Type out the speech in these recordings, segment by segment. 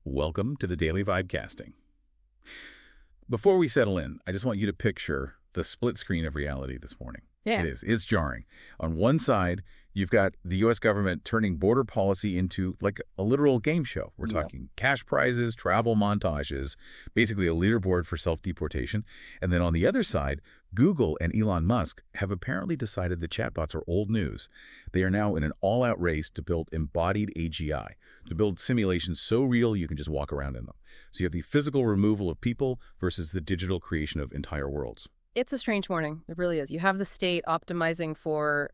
Welcome to the Daily Vibecasting. Before we settle in, I just want you to picture the split screen of reality this morning. Yeah. It is. It's jarring. On one side, you've got the U.S. government turning border policy into like a literal game show. We're talking cash prizes, travel montages, basically a leaderboard for self-deportation. And then on the other side, Google and Elon Musk have apparently decided the chatbots are old news. They are now in an all-out race to build embodied AGI, to build simulations so real you can just walk around in them. So you have the physical removal of people versus the digital creation of entire worlds. It's a strange morning. It really is. You have the state optimizing for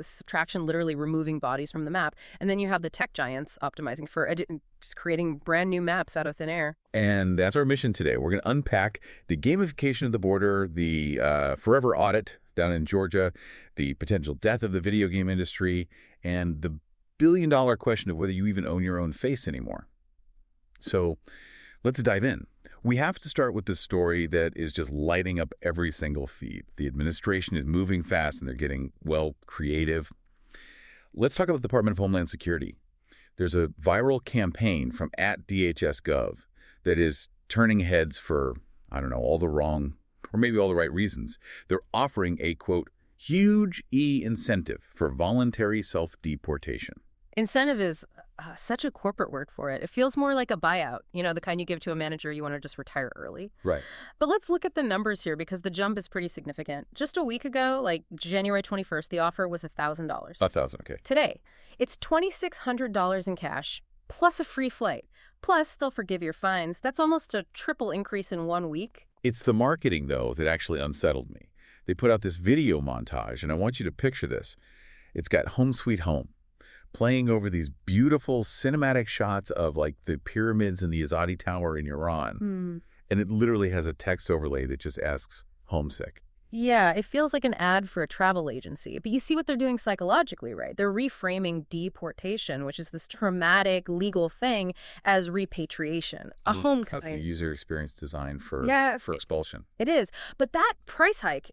subtraction, literally removing bodies from the map. And then you have the tech giants optimizing for just creating brand new maps out of thin air. And that's our mission today. We're going to unpack the gamification of the border, the forever audit down in Georgia, the potential death of the video game industry, and the billion-dollar question of whether you even own your own face anymore. So let's dive in. We have to start with this story that is just lighting up every single feed. The administration is moving fast and they're getting, well, creative. Let's talk about the Department of Homeland Security. There's a viral campaign from @DHS.gov that is turning heads for, I don't know, all the wrong or maybe all the right reasons. They're offering a, quote, huge incentive for voluntary self-deportation. Incentive is such a corporate word for it. It feels more like a buyout, the kind you give to a manager you want to just retire early. Right. But let's look at the numbers here because the jump is pretty significant. Just a week ago, like January 21st, the offer was $1,000. $1,000, okay. Today, it's $2,600 in cash plus a free flight. Plus, they'll forgive your fines. That's almost a triple increase in 1 week. It's the marketing, though, that actually unsettled me. They put out this video montage, and I want you to picture this. It's got Home Sweet Home playing over these beautiful cinematic shots of like the pyramids and the Azadi Tower in Iran. And it literally has a text overlay that just asks, homesick. Yeah, it feels like an ad for a travel agency. But you see what they're doing psychologically, right? They're reframing deportation, which is this traumatic legal thing, as repatriation, a homecoming. That's the user experience design for expulsion. It is. But that price hike,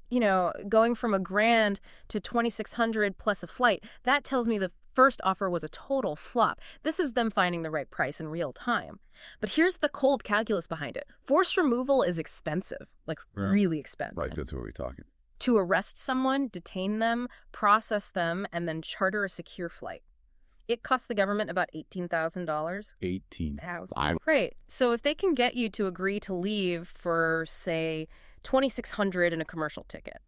going from $1,000 to $2,600 plus a flight, that tells me the first offer was a total flop. This is them finding the right price in real time. But here's the cold calculus behind it. Forced removal is expensive, really expensive. Right, that's what we're talking. To arrest someone, detain them, process them, and then charter a secure flight. It costs the government about $18,000. $18,000. Right. So if they can get you to agree to leave for, say, $2,600 in a commercial ticket,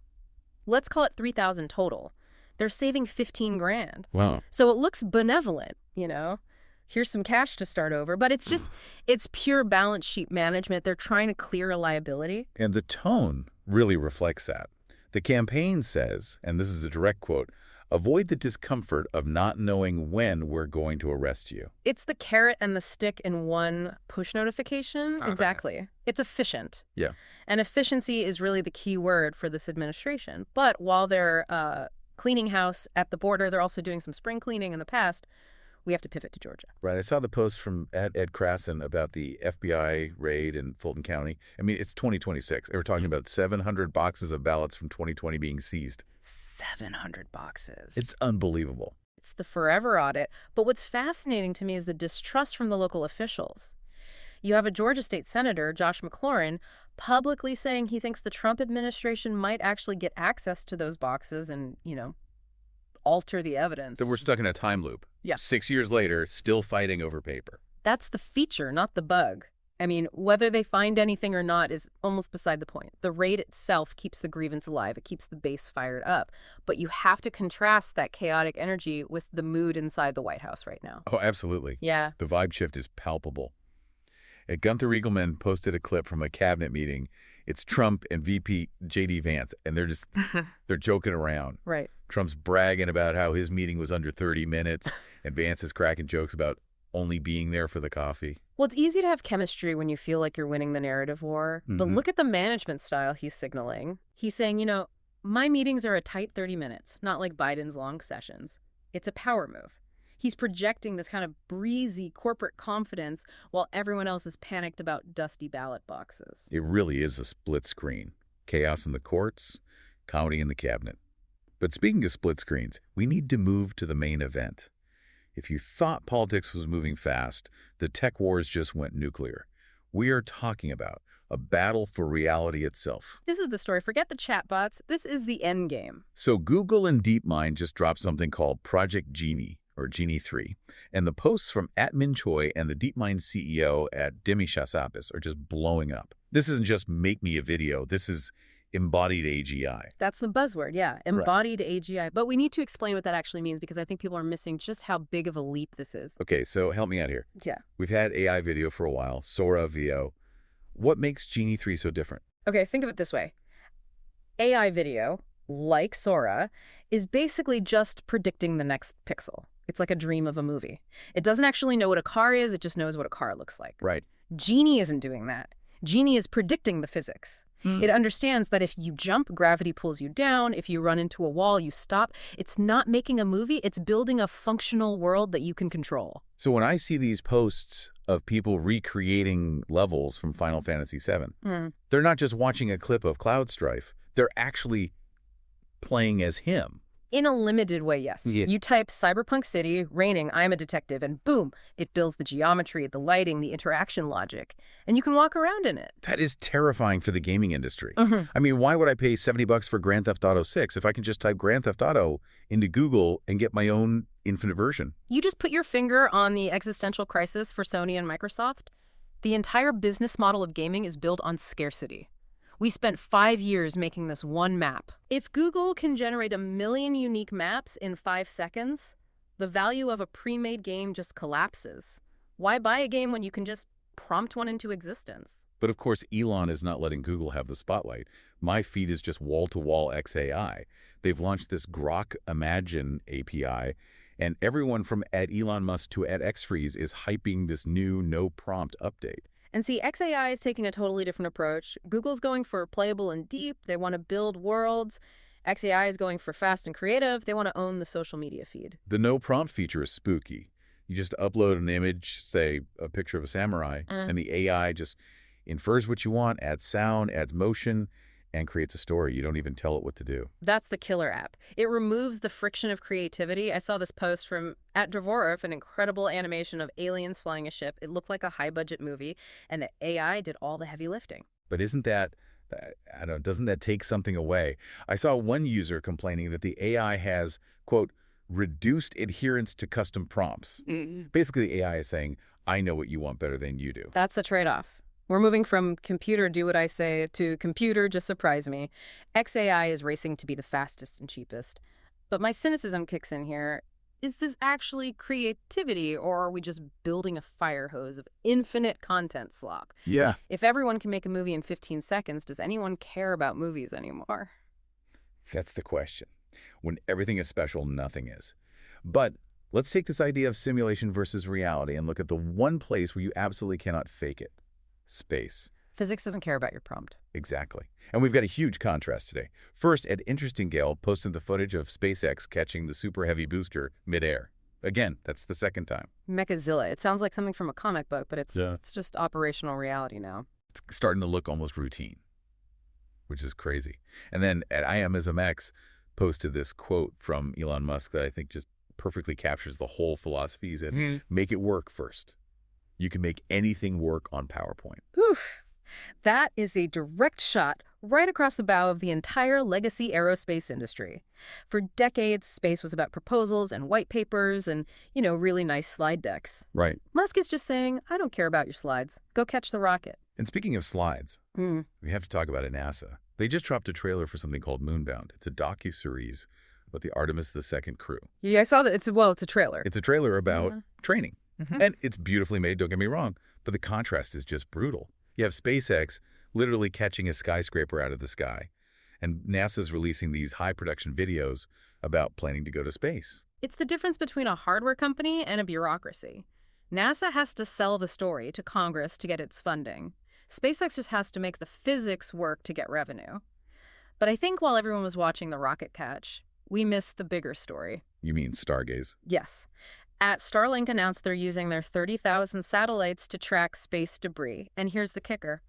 let's call it $3,000 total. They're saving $15,000. Wow. So it looks benevolent, Here's some cash to start over. But it's pure balance sheet management. They're trying to clear a liability. And the tone really reflects that. The campaign says, and this is a direct quote, avoid the discomfort of not knowing when we're going to arrest you. It's the carrot and the stick in one push notification. Okay. Exactly. It's efficient. Yeah. And efficiency is really the key word for this administration. But while they're cleaning house at the border, they're also doing some spring cleaning in the past. We have to pivot to Georgia. Right. I saw the post from Ed Krasen about the FBI raid in Fulton County. I mean, it's 2026. They were talking about 700 boxes of ballots from 2020 being seized. 700 boxes. It's unbelievable. It's the forever audit. But what's fascinating to me is the distrust from the local officials. You have a Georgia state senator, Josh McLaurin, publicly saying he thinks the Trump administration might actually get access to those boxes and, alter the evidence. That we're stuck in a time loop. Yeah. 6 years later, still fighting over paper. That's the feature, not the bug. I mean, whether they find anything or not is almost beside the point. The raid itself keeps the grievance alive. It keeps the base fired up. But you have to contrast that chaotic energy with the mood inside the White House right now. Oh, absolutely. Yeah. The vibe shift is palpable. Gunther Riegelman posted a clip from a cabinet meeting. It's Trump and VP J.D. Vance, and they're joking around. Right. Trump's bragging about how his meeting was under 30 minutes, and Vance is cracking jokes about only being there for the coffee. Well, it's easy to have chemistry when you feel like you're winning the narrative war. But look at the management style he's signaling. He's saying, my meetings are a tight 30 minutes, not like Biden's long sessions. It's a power move. He's projecting this kind of breezy corporate confidence while everyone else is panicked about dusty ballot boxes. It really is a split screen. Chaos in the courts, comedy in the cabinet. But speaking of split screens, we need to move to the main event. If you thought politics was moving fast, the tech wars just went nuclear. We are talking about a battle for reality itself. This is the story. Forget the chatbots. This is the end game. So Google and DeepMind just dropped something called Project Genie, or Genie 3, and the posts from Min Choi and the DeepMind CEO at Demi Shasapis are just blowing up. This isn't just make me a video, this is embodied AGI. That's the buzzword, yeah, embodied AGI. But we need to explain what that actually means because I think people are missing just how big of a leap this is. Okay, so help me out here. Yeah. We've had AI video for a while, Sora VO. What makes Genie 3 so different? Okay, think of it this way. AI video, like Sora, is basically just predicting the next pixel. It's like a dream of a movie. It doesn't actually know what a car is, it just knows what a car looks like. Right. Genie isn't doing that. Genie is predicting the physics. It understands that if you jump, gravity pulls you down. If you run into a wall, you stop. It's not making a movie. It's building a functional world that you can control. So when I see these posts of people recreating levels from Final Fantasy VII, they're not just watching a clip of Cloud Strife. They're actually playing as him. In a limited way, yes. Yeah. You type Cyberpunk City, raining, I'm a detective, and boom, it builds the geometry, the lighting, the interaction logic, and you can walk around in it. That is terrifying for the gaming industry. I mean, why would I pay $70 for Grand Theft Auto 6 if I can just type Grand Theft Auto into Google and get my own infinite version? You just put your finger on the existential crisis for Sony and Microsoft. The entire business model of gaming is built on scarcity. We spent 5 years making this one map. If Google can generate 1 million unique maps in 5 seconds, the value of a pre-made game just collapses. Why buy a game when you can just prompt one into existence? But of course, Elon is not letting Google have the spotlight. My feed is just wall-to-wall XAI. They've launched this Grok Imagine API, and everyone from @Elon Musk to @XFreeze is hyping this new no-prompt update. And see, XAI is taking a totally different approach. Google's going for playable and deep. They want to build worlds. XAI is going for fast and creative. They want to own the social media feed. The no-prompt feature is spooky. You just upload an image, say a picture of a samurai, and the AI just infers what you want, adds sound, adds motion, and creates a story. You don't even tell it what to do. That's the killer app. It removes the friction of creativity. I saw this post from @Dvorov, an incredible animation of aliens flying a ship. It looked like a high-budget movie, and the AI did all the heavy lifting. But isn't that, I don't know, doesn't that take something away? I saw one user complaining that the AI has, quote, reduced adherence to custom prompts. Basically, the AI is saying, I know what you want better than you do. That's a trade-off. We're moving from computer do what I say to computer just surprise me. XAI is racing to be the fastest and cheapest. But my cynicism kicks in here. Is this actually creativity, or are we just building a fire hose of infinite content slop? Yeah. If everyone can make a movie in 15 seconds, does anyone care about movies anymore? That's the question. When everything is special, nothing is. But let's take this idea of simulation versus reality and look at the one place where you absolutely cannot fake it. Space. Physics doesn't care about your prompt. Exactly. And we've got a huge contrast today. First, Ed Interestingale posted the footage of SpaceX catching the Super Heavy booster midair. Again, that's the second time. Mechazilla. It sounds like something from a comic book, but it's just operational reality now. It's starting to look almost routine, which is crazy. And then at IAmismX posted this quote from Elon Musk that I think just perfectly captures the whole philosophy. He said, make it work first. You can make anything work on PowerPoint. Oof. That is a direct shot right across the bow of the entire legacy aerospace industry. For decades, space was about proposals and white papers and, really nice slide decks. Right. Musk is just saying, I don't care about your slides. Go catch the rocket. And speaking of slides, we have to talk about NASA. They just dropped a trailer for something called Moonbound. It's a docuseries about the Artemis II crew. Yeah, I saw that. It's a trailer. It's a trailer about training. And it's beautifully made, don't get me wrong, but the contrast is just brutal. You have SpaceX literally catching a skyscraper out of the sky, and NASA's releasing these high-production videos about planning to go to space. It's the difference between a hardware company and a bureaucracy. NASA has to sell the story to Congress to get its funding. SpaceX just has to make the physics work to get revenue. But I think while everyone was watching the rocket catch, we missed the bigger story. You mean Stargaze? Yes. Starlink announced they're using their 30,000 satellites to track space debris. And here's the kicker.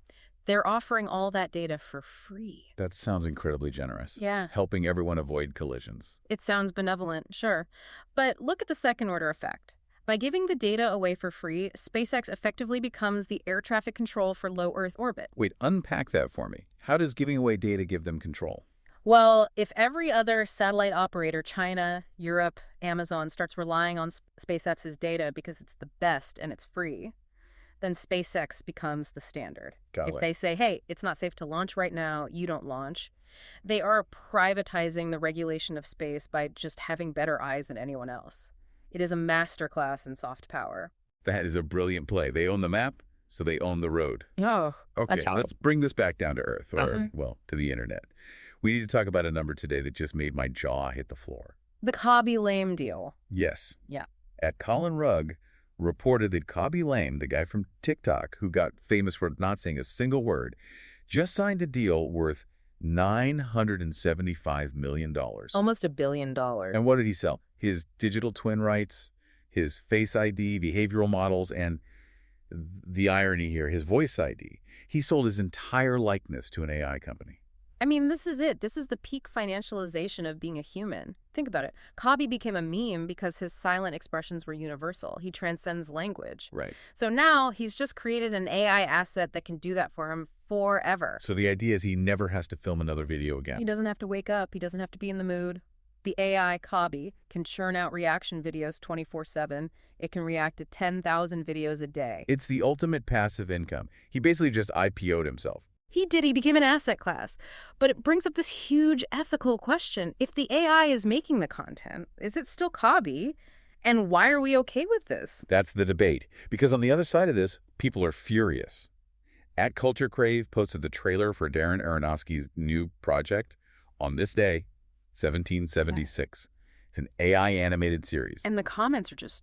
They're offering all that data for free. That sounds incredibly generous. Yeah. Helping everyone avoid collisions. It sounds benevolent, sure. But look at the second-order effect. By giving the data away for free, SpaceX effectively becomes the air traffic control for low Earth orbit. Wait, unpack that for me. How does giving away data give them control? Well, if every other satellite operator, China, Europe, Amazon, starts relying on SpaceX's data because it's the best and it's free, then SpaceX becomes the standard. Got If it. they say, hey, it's not safe to launch right now, you don't launch, they are privatizing the regulation of space by just having better eyes than anyone else. It is a masterclass in soft power. That is a brilliant play. They own the map, so they own the road. Oh, Okay, let's bring this back down to Earth, or, Uh-huh. well, to the internet. We need to talk about a number today that just made my jaw hit the floor. the Cobby Lame deal. Yes. Yeah. At Colin Rugg reported that Cobby Lame, the guy from TikTok who got famous for not saying a single word, just signed a deal worth $975 million. Almost $1 billion. And what did he sell? His digital twin rights, his Face ID, behavioral models, and the irony here, his voice ID. He sold his entire likeness to an AI company. I mean, this is it. This is the peak financialization of being a human. Think about it. Cobby became a meme because his silent expressions were universal. He transcends language. Right. So now he's just created an AI asset that can do that for him forever. So the idea is he never has to film another video again. He doesn't have to wake up. He doesn't have to be in the mood. The AI Cobby can churn out reaction videos 24/7. It can react to 10,000 videos a day. It's the ultimate passive income. He basically just IPO'd himself. He did. He became an asset class. But it brings up this huge ethical question. If the AI is making the content, is it still Cobby? And why are we okay with this? That's the debate. Because on the other side of this, people are furious. At Culture Crave posted the trailer for Darren Aronofsky's new project on this day, 1776. It's an AI animated series. And the comments are just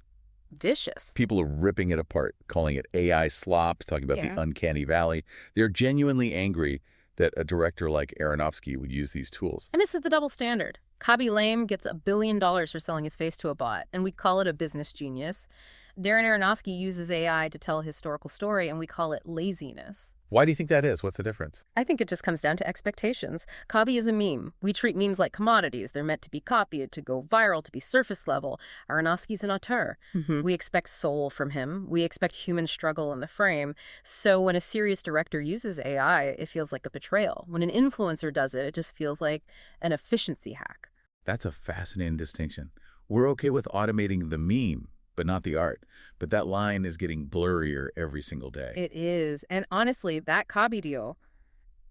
vicious. People are ripping it apart, calling it AI slop, talking about the uncanny valley. They're genuinely angry that a director like Aronofsky would use these tools. And this is the double standard. Cobby Lame gets $1 billion for selling his face to a bot, and we call it a business genius. Darren Aronofsky uses AI to tell a historical story, and we call it laziness. Why do you think that is? What's the difference? I think it just comes down to expectations. Cobby is a meme. We treat memes like commodities. They're meant to be copied, to go viral, to be surface level. Aronofsky's an auteur. We expect soul from him. We expect human struggle in the frame. So when a serious director uses AI, it feels like a betrayal. When an influencer does it, it just feels like an efficiency hack. That's a fascinating distinction. We're okay with automating the meme, but not the art. But that line is getting blurrier every single day. It is. And honestly, that Cobby deal,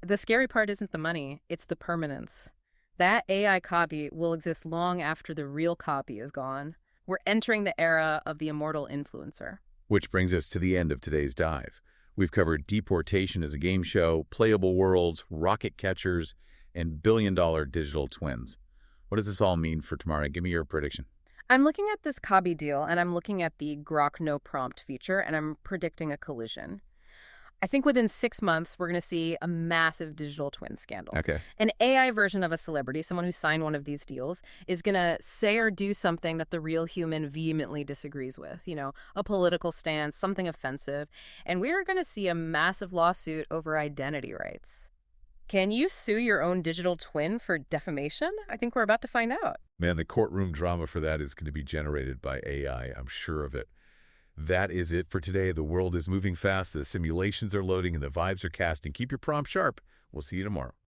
the scary part isn't the money, it's the permanence. That AI Cobby will exist long after the real Cobby is gone. We're entering the era of the immortal influencer. Which brings us to the end of today's dive. We've covered deportation as a game show, playable worlds, rocket catchers, and billion-dollar digital twins. What does this all mean for tomorrow? Give me your prediction. I'm looking at this Cobby deal, and I'm looking at the Grok no prompt feature, and I'm predicting a collision. I think within 6 months, we're going to see a massive digital twin scandal. Okay. An AI version of a celebrity, someone who signed one of these deals, is going to say or do something that the real human vehemently disagrees with. You know, a political stance, something offensive. And we're going to see a massive lawsuit over identity rights. Can you sue your own digital twin for defamation? I think we're about to find out. Man, the courtroom drama for that is going to be generated by AI. I'm sure of it. That is it for today. The world is moving fast. The simulations are loading and the vibes are casting. Keep your prompt sharp. We'll see you tomorrow.